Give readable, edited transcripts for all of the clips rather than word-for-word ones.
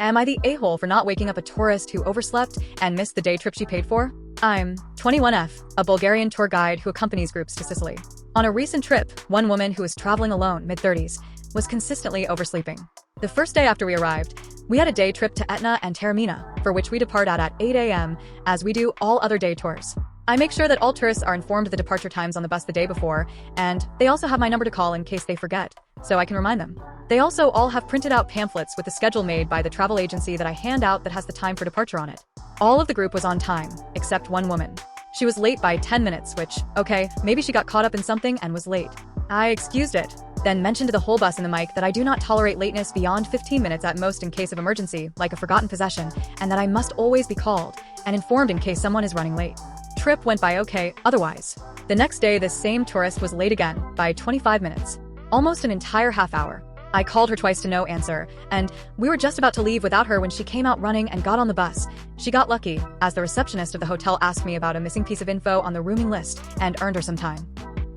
Am I the a-hole for not waking up a tourist who overslept and missed the day trip she paid for? I'm 21F, a Bulgarian tour guide who accompanies groups to Sicily. On a recent trip, one woman who was traveling alone, mid-30s, was consistently oversleeping. The first day after we arrived, we had a day trip to Etna and Taormina, for which we depart at 8 a.m., as we do all other day tours. I make sure that all tourists are informed of the departure times on the bus the day before, and they also have my number to call in case they forget, so I can remind them. They also all have printed out pamphlets with the schedule made by the travel agency that I hand out that has the time for departure on it. All of the group was on time, except one woman. She was late by 10 minutes, which, okay, maybe she got caught up in something and was late. I excused it, then mentioned to the whole bus in the mic that I do not tolerate lateness beyond 15 minutes at most in case of emergency, like a forgotten possession, and that I must always be called and informed in case someone is running late. Trip went by okay, otherwise. The next day, this same tourist was late again, by 25 minutes. Almost an entire half hour. I called her twice to no answer, and we were just about to leave without her when she came out running and got on the bus. She got lucky, as the receptionist of the hotel asked me about a missing piece of info on the rooming list and earned her some time.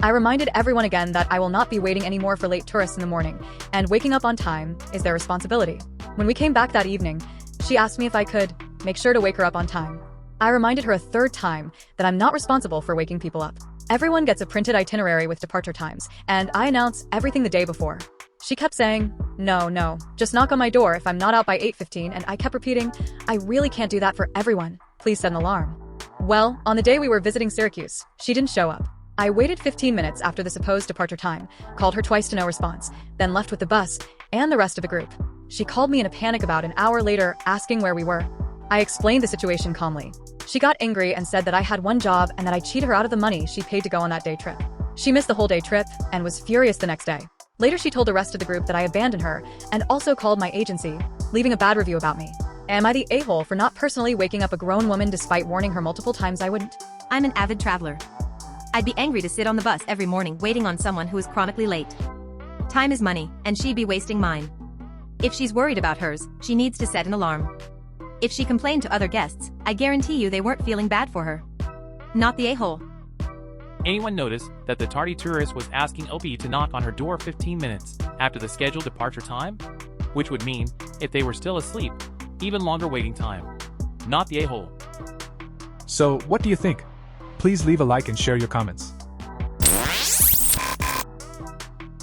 I reminded everyone again that I will not be waiting anymore for late tourists in the morning, and waking up on time is their responsibility. When we came back that evening, she asked me if I could make sure to wake her up on time. I reminded her a third time that I'm not responsible for waking people up. Everyone gets a printed itinerary with departure times, and I announce everything the day before. She kept saying, no, just knock on my door if I'm not out by 8:15, and I kept repeating, I really can't do that for everyone. Please set an alarm. Well, on the day we were visiting Syracuse, she didn't show up. I waited 15 minutes after the supposed departure time, called her twice to no response, then left with the bus and the rest of the group. She called me in a panic about an hour later, asking where we were. I explained the situation calmly. She got angry and said that I had one job and that I cheated her out of the money she paid to go on that day trip. She missed the whole day trip and was furious the next day. Later, she told the rest of the group that I abandoned her and also called my agency, leaving a bad review about me. Am I the a-hole for not personally waking up a grown woman despite warning her multiple times I wouldn't? I'm an avid traveler. I'd be angry to sit on the bus every morning waiting on someone who is chronically late. Time is money, and she'd be wasting mine. If she's worried about hers, she needs to set an alarm. If she complained to other guests, I guarantee you they weren't feeling bad for her. Not the a-hole. Anyone notice that the tardy tourist was asking OP to knock on her door 15 minutes after the scheduled departure time? Which would mean, if they were still asleep, even longer waiting time. Not the a-hole. So, what do you think? Please leave a like and share your comments.